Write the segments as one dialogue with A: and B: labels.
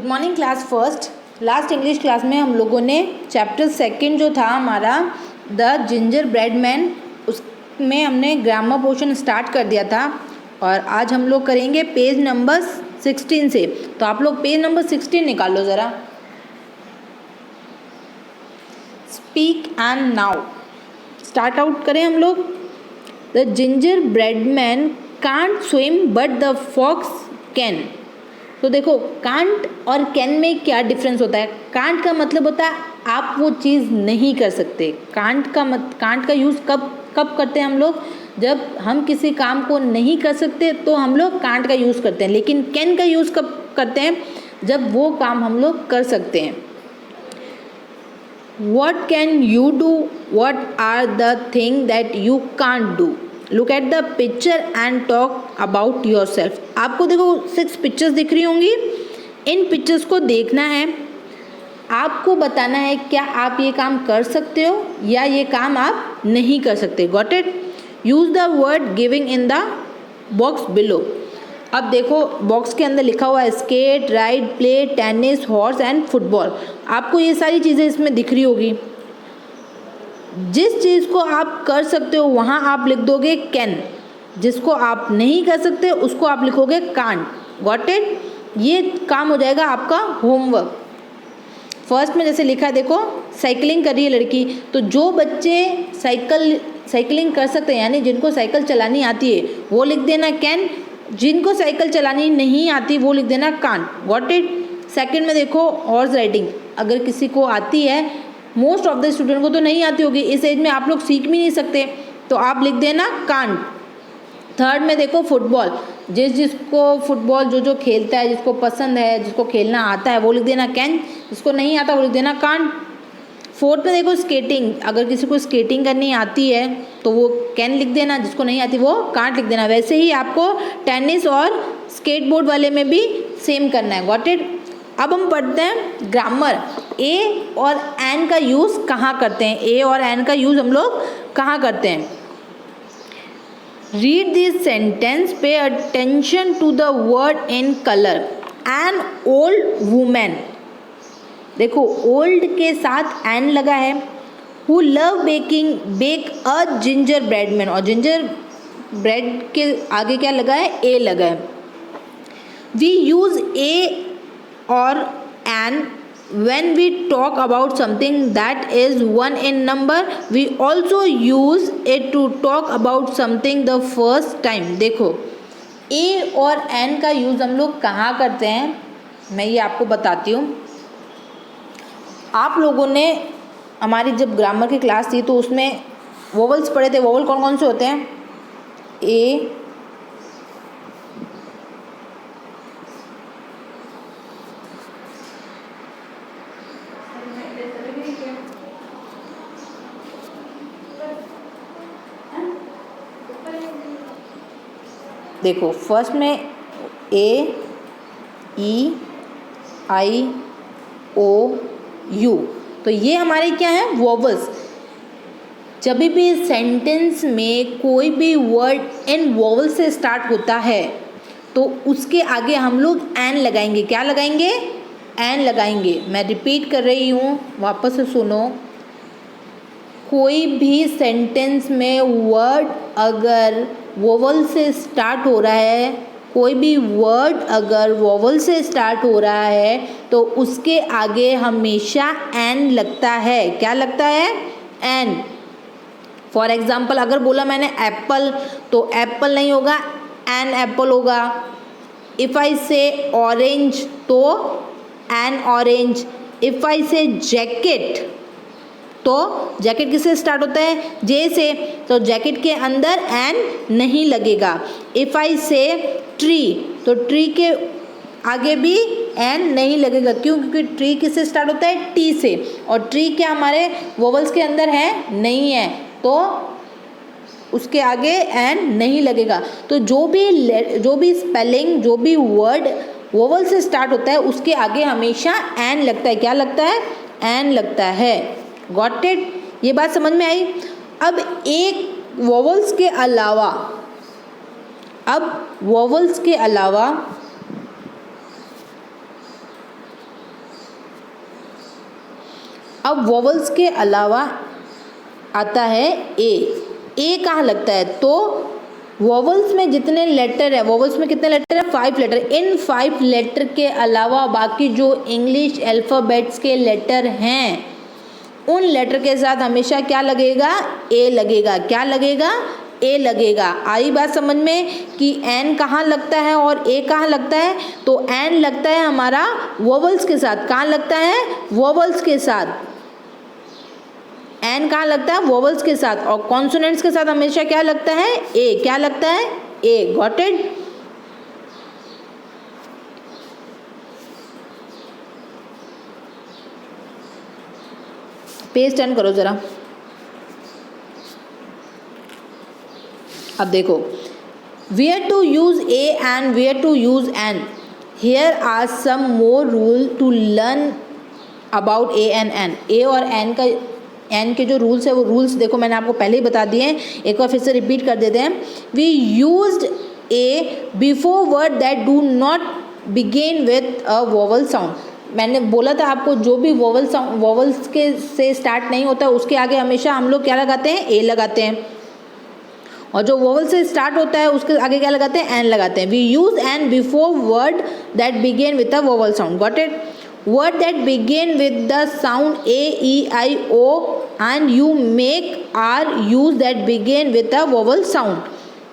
A: Good morning class first. Last English class में हम लोगों ने चैप्टर सेकंड जो था हमारा द जिंजर ब्रेड मैन, उसमें हमने ग्रामर पोर्शन स्टार्ट कर दिया था और आज हम लोग करेंगे पेज नंबर 16 से। तो आप लोग पेज नंबर 16 निकालो ज़रा। Speak and now start out करें हम लोग। The gingerbread man can't swim but the fox can. तो देखो कांट और कैन में क्या डिफरेंस होता है। कांट का मतलब होता है आप वो चीज़ नहीं कर सकते। कांट का यूज़ कब करते हैं हम लोग, जब हम किसी काम को नहीं कर सकते तो हम लोग कांट का यूज़ करते हैं। लेकिन कैन का यूज़ कब करते हैं, जब वो काम हम लोग कर सकते हैं। What can you do? What are the things that you can't do? Look at the picture and talk about yourself. आपको देखो 6 पिक्चर्स दिख रही होंगी। इन पिक्चर्स को देखना है, आपको बताना है क्या आप ये काम कर सकते हो या ये काम आप नहीं कर सकते। Got it? Use the word giving in the box below. अब देखो बॉक्स के अंदर लिखा हुआ है skate, ride, play, tennis, horse and football. आपको ये सारी चीज़ें इसमें दिख रही होगी। जिस चीज़ को आप कर सकते हो वहाँ आप लिख दोगे कैन, जिसको आप नहीं कर सकते उसको आप लिखोगे कांट। Got it? ये काम हो जाएगा आपका होमवर्क। फर्स्ट में जैसे लिखा है देखो, साइकिलिंग कर रही है लड़की, तो जो बच्चे साइकिलिंग कर सकते हैं यानी जिनको साइकिल चलानी आती है वो लिख देना कैन, जिनको साइकिल चलानी नहीं आती वो लिख देना कांट। Got it? सेकंड में देखो हॉर्स राइडिंग, अगर किसी को आती है, मोस्ट ऑफ द स्टूडेंट को तो नहीं आती होगी, इस एज में आप लोग सीख भी नहीं सकते तो आप लिख देना कांट। थर्ड में देखो फुटबॉल, जिसको फुटबॉल जो खेलता है, जिसको पसंद है, जिसको खेलना आता है वो लिख देना कैन, जिसको नहीं आता वो लिख देना कांट। फोर्थ में देखो स्केटिंग, अगर किसी को स्केटिंग करनी आती है तो वो कैन लिख देना, जिसको नहीं आती वो कांट लिख देना। वैसे ही आपको टेनिस और स्केटबोर्ड वाले में भी सेम करना है। Got it? अब हम पढ़ते हैं ग्रामर। ए और एन का यूज़ कहाँ करते हैं, ए और एन का यूज़ हम लोग कहाँ करते हैं। Read this sentence, pay attention to the word in colour. An old woman, देखो ओल्ड के साथ एन लगा है। Who love baking bake a gingerbread man, और जिंजर ब्रेड के आगे क्या लगा है, ए लगा है। वी यूज़ ए और N when we talk about something that is 1 in number. We also use it to talk about something the first time. देखो ए और एन का यूज़ हम लोग कहाँ करते हैं, मैं ये आपको बताती हूँ। आप लोगों ने हमारी जब ग्रामर की क्लास थी तो उसमें वोवल्स पढ़े थे। वोवल कौन कौन से होते हैं? ए, देखो फर्स्ट में ए, ई, आई, ओ, यू, तो ये हमारे क्या है, वोवल्स। जब भी सेंटेंस में कोई भी वर्ड इन वोवल से स्टार्ट होता है तो उसके आगे हम लोग एन लगाएंगे। क्या लगाएंगे? एन लगाएंगे। मैं रिपीट कर रही हूँ, वापस से सुनो। कोई भी सेंटेंस में वर्ड अगर वोवल से स्टार्ट हो रहा है, कोई भी वर्ड अगर वोवल से स्टार्ट हो रहा है तो उसके आगे हमेशा एन लगता है। क्या लगता है? एन। फॉर एग्जाम्पल अगर बोला मैंने एप्पल तो एप्पल नहीं होगा, एन एप्पल होगा। इफ़ आई से ऑरेंज तो एन ऑरेंज। इफ़ आई से जैकेट तो जैकेट किससे स्टार्ट होता है, जे से, तो जैकेट के अंदर एन नहीं लगेगा। इफ़ आई से ट्री तो ट्री के आगे भी एन नहीं लगेगा। क्यों? क्योंकि ट्री किससे स्टार्ट होता है, टी से, और ट्री क्या हमारे वोवल्स के अंदर है, नहीं है, तो उसके आगे एन नहीं लगेगा। तो जो भी स्पेलिंग, जो भी वर्ड वोवल से स्टार्ट होता है उसके आगे हमेशा एन लगता है। क्या लगता है? एन लगता है। Got it? ये बात समझ में आई? अब एक वोवल्स के अलावा अब वोवल्स के अलावा आता है ए कहाँ लगता है? तो वोवल्स में जितने लेटर है, वोवल्स में कितने लेटर है? 5 लेटर। इन 5 लेटर के अलावा बाकी जो इंग्लिश अल्फ़ाबेट्स के लेटर हैं उन लेटर के साथ हमेशा क्या लगेगा? ए लगेगा। क्या लगेगा? ए लगेगा। आई बात समझ में कि एन कहाँ लगता है और ए कहाँ लगता है? तो एन लगता है हमारा वोवल्स के साथ। कहाँ लगता है? वोवल्स के साथ। एन कहाँ लगता है? वोवल्स के साथ। और कॉन्सोनेंट्स के साथ हमेशा क्या लगता है? ए। क्या लगता है? A. Got it? Page turn करो जरा। अब देखो, where to use a and where to use an. Here are some more rule to learn about a and an. A और एन के जो रूल्स है वो रूल्स देखो मैंने आपको पहले ही बता दिए हैं, एक बार फिर से रिपीट कर देते हैं। We used a before word that do not begin with a vowel sound. मैंने बोला था आपको जो भी वोवल्स के से स्टार्ट नहीं होता है उसके आगे हमेशा हम लोग क्या लगाते हैं? ए लगाते हैं। और जो वोवल से स्टार्ट होता है उसके आगे क्या लगाते हैं? एन लगाते हैं। We use an before word that begin with a vowel sound. Got it? Word that begin with the sound A E I O and U make are use that begin with a vowel sound.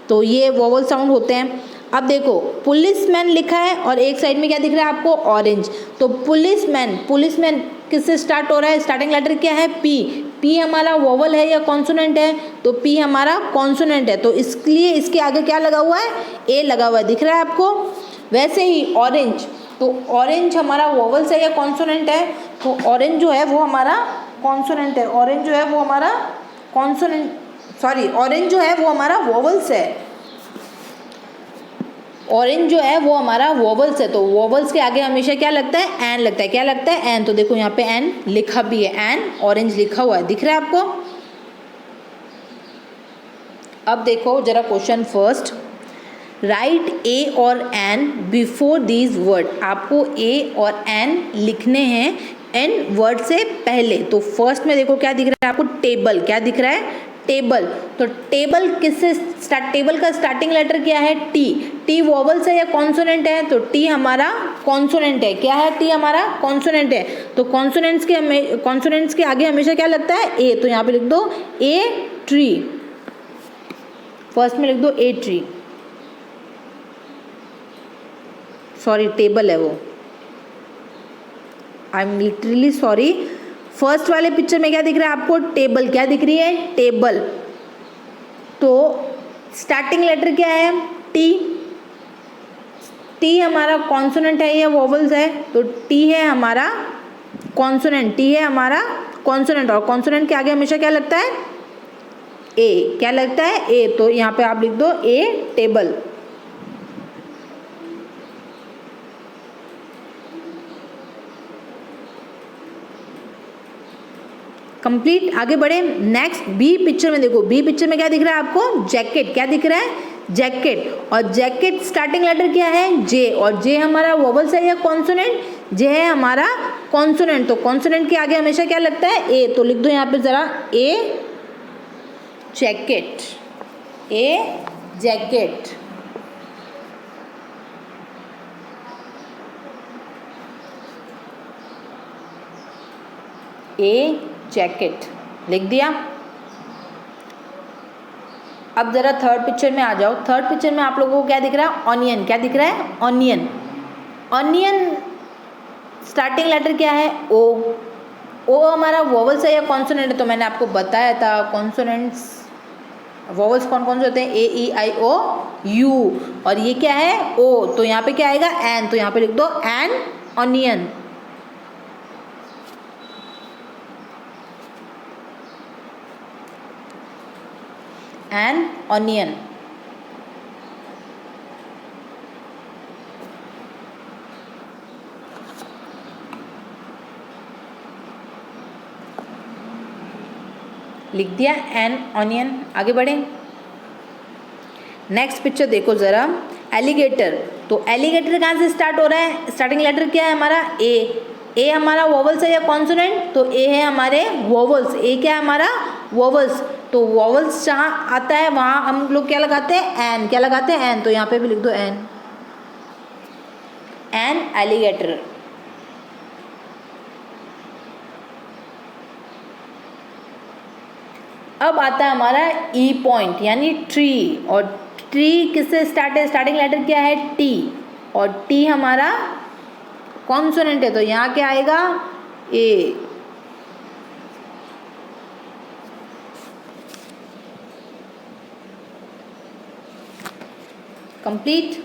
A: तो ये vowel sound होते हैं। अब देखो, policeman लिखा है और एक साइड में क्या दिख रहा है आपको? ऑरेंज। तो पुलिसमैन किससे स्टार्ट हो रहा है? स्टार्टिंग लेटर क्या है? पी। पी हमारा वोवल है या कॉन्सोनेंट है? तो पी हमारा कॉन्सोनेंट है, तो इसलिए इसके आगे क्या लगा हुआ है? ए लगा हुआ है। दिख रहा है आपको? वैसे ही ऑरेंज, तो ऑरेंज हमारा वोवल्स है या कॉन्सोनेंट है? तो ऑरेंज जो है वो हमारा कॉन्सोनेंट है। ऑरेंज जो है वो हमारा कॉन्सोनेंट, सॉरी, ऑरेंज जो है वो हमारा वोवल्स है। ऑरेंज जो है वो हमारा वोवल्स है। तो वोवल्स के आगे हमेशा क्या लगता है? एन लगता है। क्या लगता है? एन। तो देखो यहाँ पे एन लिखा भी है, एन ऑरेंज लिखा हुआ है। दिख रहा है आपको? अब देखो जरा क्वेश्चन फर्स्ट, राइट ए और एन बिफोर दीज वर्ड। आपको ए और एन लिखने हैं एन वर्ड से पहले। तो फर्स्ट में देखो क्या दिख रहा है आपको? टेबल। क्या दिख रहा है? टेबल। तो टेबल किससे स्टार्ट? टेबल का स्टार्टिंग लेटर क्या है? टी। टी वोवल्स है या कॉन्सोनेंट है? तो टी हमारा कॉन्सोनेंट है। क्या है? टी हमारा कॉन्सोनेंट है। तो कॉन्सोनेंट्स के आगे हमेशा क्या लगता है? ए। तो यहाँ पे लिख दो ए ट्री। फर्स्ट में लिख दो ए ट्री, सॉरी टेबल है वो, I am literally sorry. First वाले पिक्चर में क्या दिख रहा है आपको? टेबल। क्या दिख रही है? टेबल। तो स्टार्टिंग लेटर क्या है? टी। टी हमारा कॉन्सोनेंट है या वोवल्स है? तो टी है हमारा कॉन्सोनेंट। टी है हमारा कॉन्सोनेंट, और कॉन्सोनेंट के आगे हमेशा क्या लगता है? ए। क्या लगता है? ए। तो यहाँ पे आप लिख दो ए टेबल। कंप्लीट। आगे बढ़े। नेक्स्ट बी पिक्चर में देखो, बी पिक्चर में क्या दिख रहा है आपको? जैकेट। क्या दिख रहा है? जैकेट। और जैकेट स्टार्टिंग लेटर क्या है? जे। और जे हमारा वोवल्स है या कॉन्सोनेंट? जे है हमारा कॉन्सोनेंट। तो कॉन्सोनेंट के आगे हमेशा क्या लगता है? ए। तो लिख दो यहाँ पे जरा ए जैकेट। ए जैकेट। ए जैकेट लिख दिया। अब जरा थर्ड पिक्चर में आ जाओ। थर्ड पिक्चर में आप लोगों को क्या दिख रहा है? ऑनियन। क्या दिख रहा है? ऑनियन। ऑनियन स्टार्टिंग लेटर क्या है? ओ। ओ हमारा वोवल्स है या कॉन्सोनेंट है? तो मैंने आपको बताया था कॉन्सोनेंट्स वोवल्स कौन कौन से होते हैं? A E I O you. और ये क्या है? ओ। तो यहाँ पे क्या आएगा? एन। तो यहाँ पे लिख दो एन ऑनियन। N onion. लिख दिया एन ऑनियन। आगे बढ़े। नेक्स्ट पिक्चर देखो जरा, एलिगेटर। तो एलिगेटर कहाँ से स्टार्ट हो रहा है? स्टार्टिंग लेटर क्या है हमारा? ए। ए हमारा वोवल्स है या कॉन्सोनेंट, तो ए है हमारे वोवल्स, ए क्या है हमारा वोवल्स। तो वोवल्स जहाँ आता है वहाँ हम लोग क्या लगाते हैं, एन, क्या लगाते हैं, एन। तो यहाँ पे भी लिख दो एन, एन एलिगेटर। अब आता है हमारा ई पॉइंट यानी ट्री, और ट्री किससे स्टार्ट है, स्टार्टिंग लेटर क्या है, टी, और टी हमारा कॉन्सोनेंट है, तो यहाँ क्या आएगा, ए। कंप्लीट।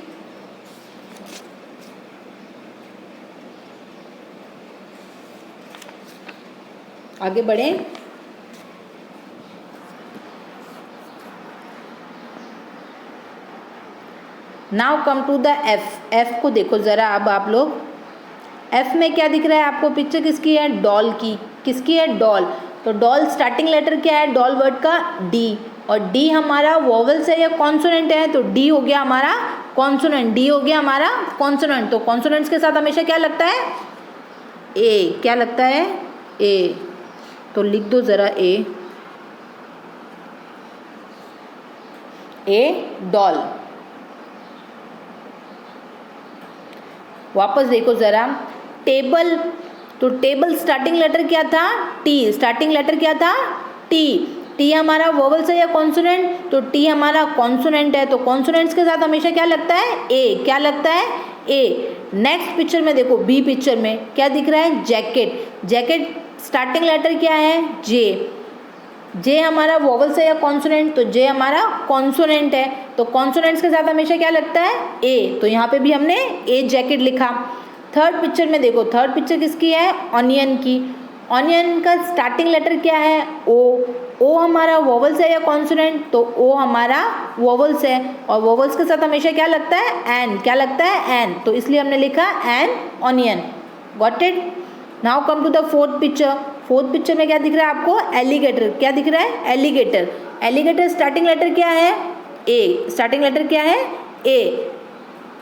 A: आगे बढ़ें। Now come to the F. F को देखो ज़रा अब आप लोग, एफ में क्या दिख रहा है आपको, पिक्चर किसकी है, डॉल की। किसकी है, डॉल। तो डॉल स्टार्टिंग लेटर क्या है डॉल वर्ड का, डी, और डी हमारा वोवल्स है या कॉन्सोनेंट है, तो डी हो गया हमारा कॉन्सोनेंट, डी हो गया हमारा कॉन्सोनेंट। तो कॉन्सोनेंट्स के साथ हमेशा क्या लगता है, ए, क्या लगता है, ए। तो लिख दो ज़रा ए डॉल। वापस देखो ज़रा, टेबल, तो टेबल स्टार्टिंग लेटर क्या था, टी, स्टार्टिंग लेटर क्या था, टी। टी हमारा वोवल्स है या कॉन्सोनेंट, तो टी हमारा कॉन्सोनेंट है, तो कॉन्सोनेंट्स के साथ हमेशा क्या लगता है, ए, क्या लगता है, ए। नेक्स्ट पिक्चर में देखो, बी पिक्चर में क्या दिख रहा है, जैकेट। जैकेट स्टार्टिंग लेटर क्या है, जे। जे हमारा वोवल्स है या कॉन्सोनेंट, तो जे हमारा कॉन्सोनेंट है, तो कॉन्सोनेंट्स के साथ हमेशा क्या लगता है, ए। तो यहाँ पे भी हमने ए जैकेट लिखा। थर्ड पिक्चर में देखो, थर्ड पिक्चर किसकी है, ऑनियन की। ऑनियन का स्टार्टिंग लेटर क्या है, ओ। ओ हमारा वोवल्स है या कॉन्सोनेंट, तो ओ हमारा वोवल्स है, और वोवल्स के साथ हमेशा क्या लगता है, एन, क्या लगता है, एन। तो इसलिए हमने लिखा an onion. Got it. Now come to the fourth picture. Fourth picture में क्या दिख रहा है आपको, एलिगेटर। क्या दिख रहा है, एलिगेटर। एलिगेटर स्टार्टिंग लेटर क्या है, ए। स्टार्टिंग लेटर क्या है, ए।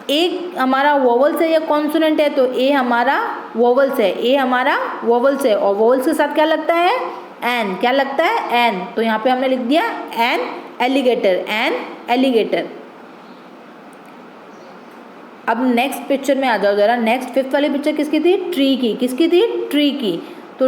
A: ए हमारा वोवल्स है या कॉन्सोनेंट है, तो ए हमारा वोवल्स है, ए हमारा वोवल्स है, और वोवल्स के साथ क्या लगता है, एन, क्या लगता है, एन। तो यहाँ पे हमने लिख दिया एन एलिगेटर, एन एलिगेटर। अब नेक्स्ट पिक्चर में आ जाओ जरा। नेक्स्ट फिफ्थ वाली पिक्चर किसकी थी, ट्री की। किसकी थी, ट्री की। तो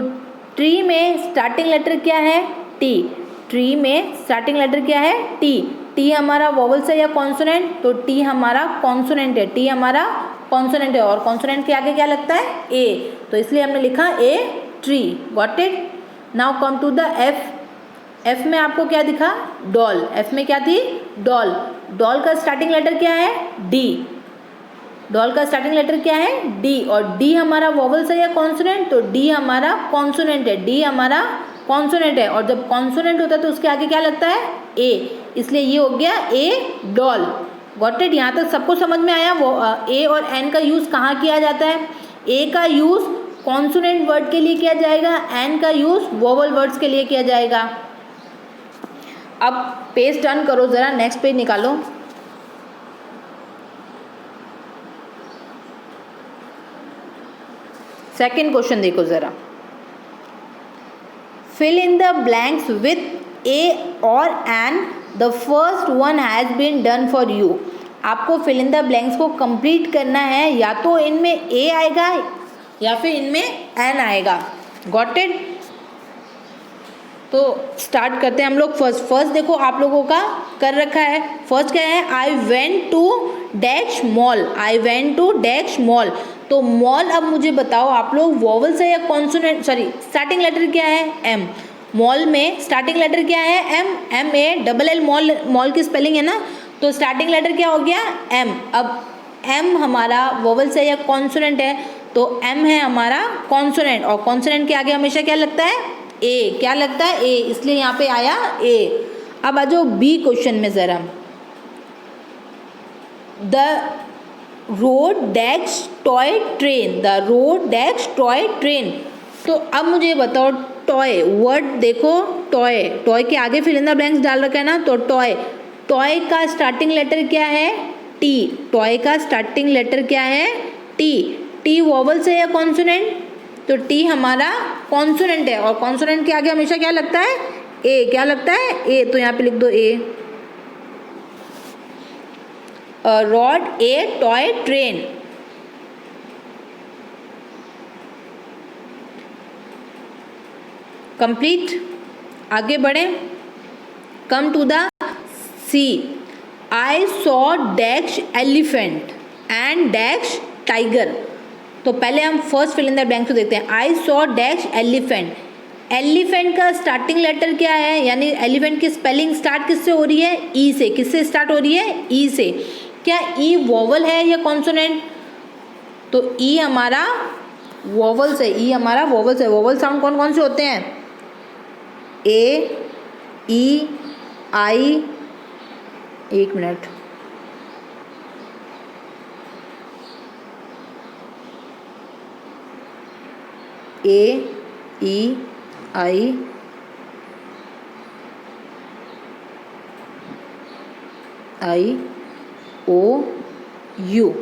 A: ट्री में स्टार्टिंग लेटर क्या है, टी। ट्री में स्टार्टिंग लेटर क्या है, टी। टी हमारा वोवल्स है या कॉन्सोनेंट, तो टी हमारा कॉन्सोनेंट है, टी हमारा कॉन्सोनेंट है, और कॉन्सोनेंट के आगे क्या लगता है, ए। तो इसलिए हमने लिखा a tree. Got it. Now come to the F. F में आपको क्या दिखा, डॉल। एफ में क्या थी, डॉल। डॉल का स्टार्टिंग लेटर क्या है, डी। डॉल का स्टार्टिंग लेटर क्या है, डी, और डी हमारा वोवल्स है या कॉन्सोनेंट, तो डी हमारा कॉन्सोनेंट है, डी हमारा कॉन्सोनेंट है, और जब कॉन्सोनेंट होता है तो उसके आगे क्या लगता है, ए। इसलिए ये हो गया ए डॉल। Got it. यहाँ तक सबको समझ में आया। वो ए और एन का यूज़ कहाँ किया जाता है, ए का यूज़ कॉन्सोनेंट वर्ड के लिए किया जाएगा, एन का यूज़ वोवल वर्ड्स के लिए किया जाएगा। अब पेज टर्न करो ज़रा, नेक्स्ट पेज निकालो। सेकेंड क्वेश्चन देखो ज़रा। Fill in the blanks with a और an, the first one has been done for you. आपको फिल इन द ब्लैंक्स को कंप्लीट करना है, या तो इनमें ए आएगा या फिर इनमें एन आएगा। Got it. तो स्टार्ट करते हैं हम लोग। फर्स्ट देखो आप लोगों का कर रखा है। फर्स्ट क्या है, I went to dash mall. I went to dash mall. तो मॉल, अब मुझे बताओ आप लोग वोवल्स है या कॉन्सोनेंट, सॉरी स्टार्टिंग लेटर क्या है, एम। मॉल में स्टार्टिंग लेटर क्या है, M. M A double L, mall, mall की स्पेलिंग है ना, तो स्टार्टिंग लेटर क्या हो गया, एम। अब एम हमारा वोवल्स है या कॉन्सोनेंट है, तो एम है हमारा कॉन्सोनेंट, और कॉन्सोनेंट के आगे हमेशा क्या लगता है, ए। क्या लगता है, ए, इसलिए यहाँ पे आया ए। अब आ जाओ बी क्वेश्चन में ज़रा। The road dash toy train. The road dash toy train. तो अब मुझे बताओ, टॉय वर्ड देखो, टॉय, टॉय के आगे फिल इन द ब्लैंक्स डाल रखा है ना, तो टॉय, टॉय का स्टार्टिंग लेटर क्या है, टी। टॉय का स्टार्टिंग लेटर क्या है, टी। टी वोवल्स है या कॉन्सोनेंट, तो टी हमारा कॉन्सोनेंट है और कॉन्सोनेंट के आगे हमेशा क्या लगता है, ए। क्या लगता है, ए। तो यहाँ पे लिख दो a. Rod, a, toy, train. Complete. आगे बढ़े। Come to the sea. I saw dash elephant and dash tiger. तो पहले हम first fill in the blanks को देखते हैं। I saw dash elephant. Elephant का स्टार्टिंग लेटर क्या है, यानी एलिफेंट की स्पेलिंग स्टार्ट किससे हो रही है, ई से। किससे स्टार्ट हो रही है, ई से। क्या ई वोवल है या कॉन्सोनेंट, तो ई हमारा वोवल्स है। ई हमारा वोवल्स है। वोवल साउंड कौन कौन से होते हैं, ए, ई, आई, एक minute, A, E, I, I, O, U.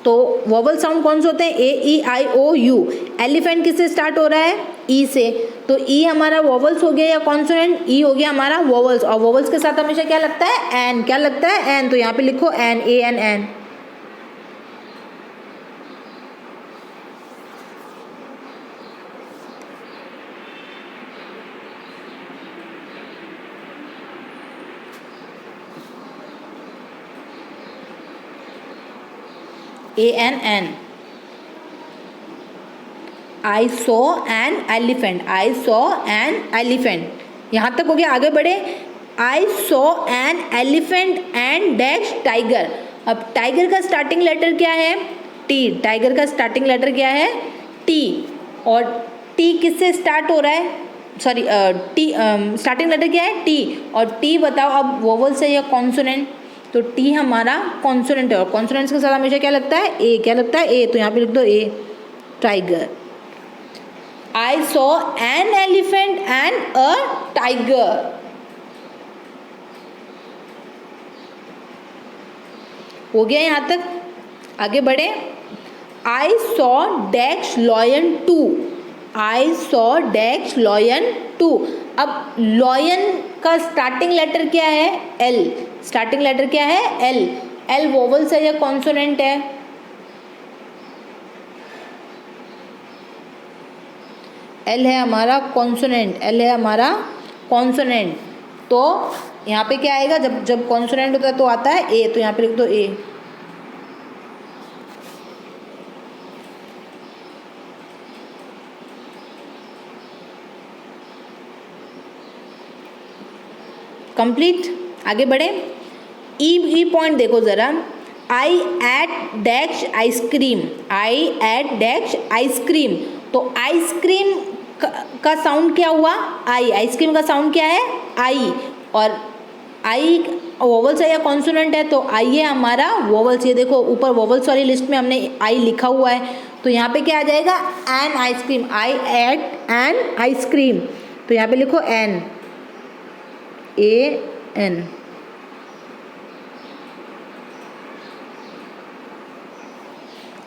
A: तो वोवल साउंड कौन से होते हैं, A, E, I, O, U. Elephant किससे स्टार्ट हो रहा है, ई से। तो ई हमारा वोवल्स हो गया या कॉन्सोनेंट, ई हो गया हमारा वोवल्स। और वोवल्स के साथ हमेशा क्या लगता है, एन। क्या लगता है, एन। तो यहाँ पे लिखो an, A N N. A N N. I saw an elephant. I saw an elephant. यहाँ तक हो गया। आगे बढ़े। I saw an elephant and dash tiger. अब टाइगर का स्टार्टिंग लेटर क्या है, टी। टाइगर का स्टार्टिंग लेटर क्या है, टी। और टी किससे स्टार्ट हो रहा है, सॉरी, टी स्टार्टिंग लेटर क्या है, टी। और टी बताओ अब वोवल से या कॉन्सोनेंट, तो टी हमारा कॉन्सोनेंट है। और कॉन्सोनेंट्स के साथ हमेशा क्या लगता है, ए। क्या लगता है, ए। तो यहाँ पे लिख दो a, tiger. I saw an elephant and a tiger. हो गया यहाँ तक। आगे बढ़े। I saw dash lion too. I saw dash lion too. अब लॉयन का स्टार्टिंग लेटर क्या है, एल। स्टार्टिंग लेटर क्या है, एल। एल वोवल्स है या कॉन्सोनेंट है, एल है हमारा कॉन्सोनेंट। एल है हमारा कॉन्सोनेंट। तो यहाँ पे क्या आएगा, जब जब कॉन्सोनेंट होता है तो आता है ए। तो यहाँ पे लिख दो ए। कंप्लीट। आगे बढ़े। ई पॉइंट देखो जरा। आई eight dash ice cream. I eight dash ice cream. तो आइसक्रीम का साउंड क्या हुआ, आई। आइसक्रीम का साउंड क्या है, आई। और आई वोवल्स है या कॉन्सोनेंट है, तो आई है हमारा वोवल्स। ये देखो ऊपर वोवल्स वाली लिस्ट में हमने आई लिखा हुआ है। तो यहाँ पे क्या आ जाएगा, an ice cream. I ate an ice cream. तो यहाँ पे लिखो an, A N.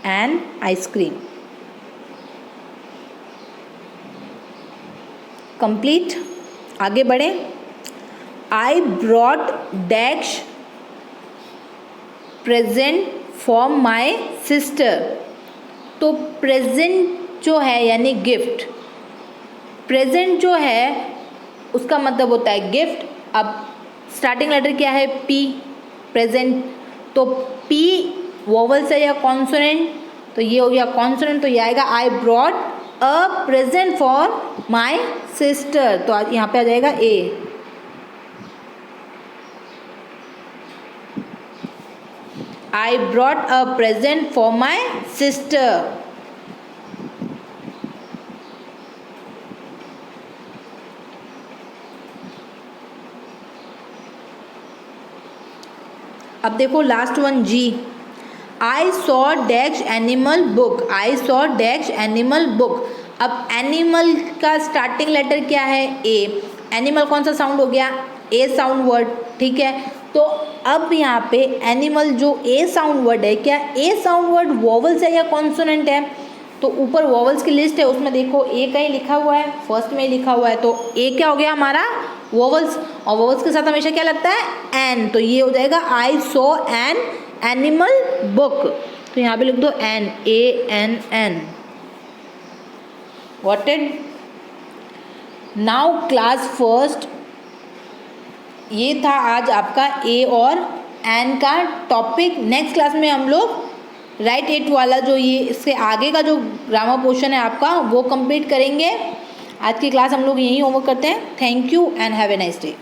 A: An ice cream. Complete. आगे बढ़े। I brought dash present for my sister. तो प्रेजेंट जो है यानी गिफ्ट, प्रेजेंट जो है उसका मतलब होता है गिफ्ट। अब स्टार्टिंग लेटर क्या है, पी। प्रेजेंट, तो पी वोवल से या कॉन्सोनेंट, तो ये हो गया कॉन्सोनेंट। तो ये आएगा I brought a present for my sister. तो यहाँ पे आ जाएगा a. I brought a present for my sister. अब देखो लास्ट वन, जी। I saw dash animal book. I saw dash animal book. अब एनिमल का स्टार्टिंग लेटर क्या है, ए। एनिमल कौन सा साउंड हो गया, ए साउंड वर्ड, ठीक है। तो अब यहाँ पे एनिमल जो ए साउंड वर्ड है, क्या ए साउंड वर्ड वॉवल्स है या कॉन्सोनेंट है? तो ऊपर वॉवल्स की लिस्ट है, उसमें देखो ए कहीं लिखा हुआ है, फर्स्ट में लिखा हुआ है, तो ए क्या हो गया हमारा? वॉवल्स। और वॉवल्स के साथ हमेशा क्या लगता है? एन, तो ये हो जाएगा I saw an animal book. तो यहाँ पे लिख दो an, ANN। Got it? Now class first, ये था आज आपका ए और एन का टॉपिक। नेक्स्ट क्लास में हम लोग राइट इट वाला जो ये इससे आगे का जो ग्रामर पोर्शन है आपका वो कंप्लीट करेंगे। आज की क्लास हम लोग यहीं होमवर्क करते हैं। Thank you and have a nice day.